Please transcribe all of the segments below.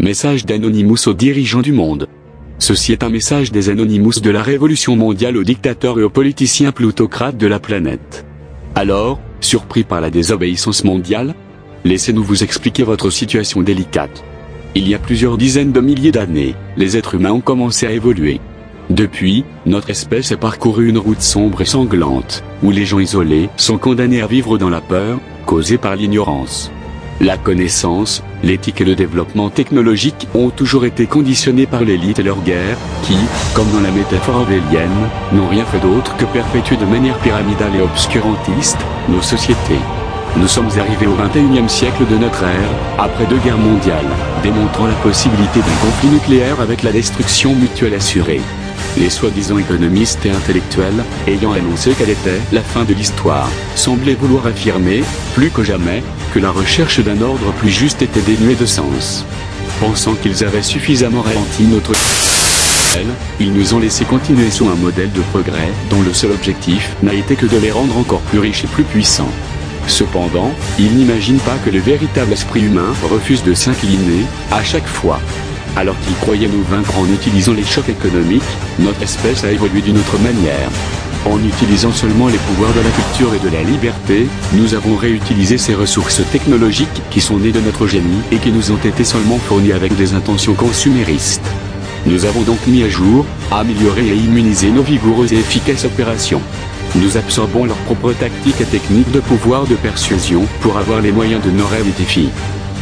Message d'Anonymous aux dirigeants du monde. Ceci est un message des Anonymous de la Révolution mondiale aux dictateurs et aux politiciens plutocrates de la planète. Alors, surpris par la désobéissance mondiale? Laissez-nous vous expliquer votre situation délicate. Il y a plusieurs dizaines de milliers d'années, les êtres humains ont commencé à évoluer. Depuis, notre espèce a parcouru une route sombre et sanglante, où les gens isolés sont condamnés à vivre dans la peur, causée par l'ignorance. La connaissance, l'éthique et le développement technologique ont toujours été conditionnés par l'élite et leur guerre, qui, comme dans la métaphore orwellienne, n'ont rien fait d'autre que perpétuer de manière pyramidale et obscurantiste nos sociétés. Nous sommes arrivés au XXIe siècle de notre ère, après 2 guerres mondiales, démontrant la possibilité d'un conflit nucléaire avec la destruction mutuelle assurée. Les soi-disant économistes et intellectuels, ayant annoncé quelle était la fin de l'histoire, semblaient vouloir affirmer, plus que jamais, que la recherche d'un ordre plus juste était dénuée de sens. Pensant qu'ils avaient suffisamment ralenti notre ils nous ont laissé continuer sous un modèle de progrès dont le seul objectif n'a été que de les rendre encore plus riches et plus puissants. Cependant, ils n'imaginent pas que le véritable esprit humain refuse de s'incliner, à chaque fois. Alors qu'ils croyaient nous vaincre en utilisant les chocs économiques, notre espèce a évolué d'une autre manière. En utilisant seulement les pouvoirs de la culture et de la liberté, nous avons réutilisé ces ressources technologiques qui sont nées de notre génie et qui nous ont été seulement fournies avec des intentions consuméristes. Nous avons donc mis à jour, amélioré et immunisé nos vigoureuses et efficaces opérations. Nous absorbons leurs propres tactiques et techniques de pouvoir de persuasion pour avoir les moyens de nos rêves et défis.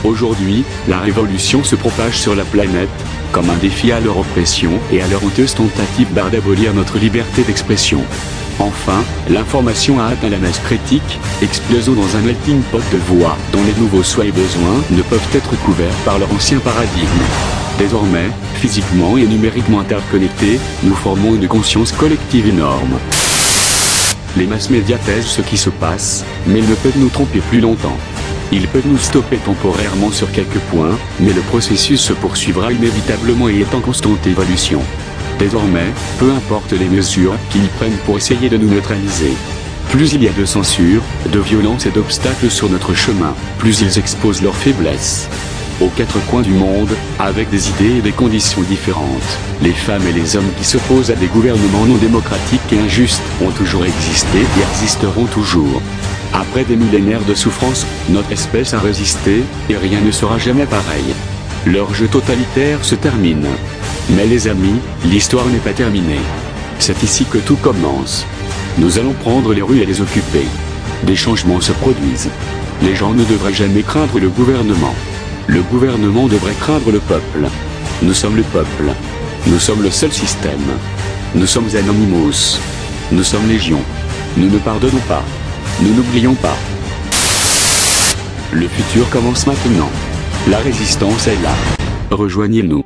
Aujourd'hui, la révolution se propage sur la planète, comme un défi à leur oppression et à leur honteuse tentative d'abolir notre liberté d'expression. Enfin, l'information a atteint la masse critique, explosant dans un melting pot de voix dont les nouveaux souhaits et besoins ne peuvent être couverts par leur ancien paradigme. Désormais, physiquement et numériquement interconnectés, nous formons une conscience collective énorme. Les masses médias taisent ce qui se passe, mais ils ne peuvent nous tromper plus longtemps. Ils peuvent nous stopper temporairement sur quelques points, mais le processus se poursuivra inévitablement et est en constante évolution. Désormais, peu importe les mesures qu'ils prennent pour essayer de nous neutraliser. Plus il y a de censure, de violence et d'obstacles sur notre chemin, plus ils exposent leurs faiblesses. Aux 4 coins du monde, avec des idées et des conditions différentes, les femmes et les hommes qui s'opposent à des gouvernements non démocratiques et injustes ont toujours existé et existeront toujours. Après des millénaires de souffrance, notre espèce a résisté, et rien ne sera jamais pareil. Leur jeu totalitaire se termine. Mais les amis, l'histoire n'est pas terminée. C'est ici que tout commence. Nous allons prendre les rues et les occuper. Des changements se produisent. Les gens ne devraient jamais craindre le gouvernement. Le gouvernement devrait craindre le peuple. Nous sommes le peuple. Nous sommes le seul système. Nous sommes Anonymous. Nous sommes Légion. Nous ne pardonnons pas. Nous n'oublions pas. Le futur commence maintenant. La résistance est là. Rejoignez-nous.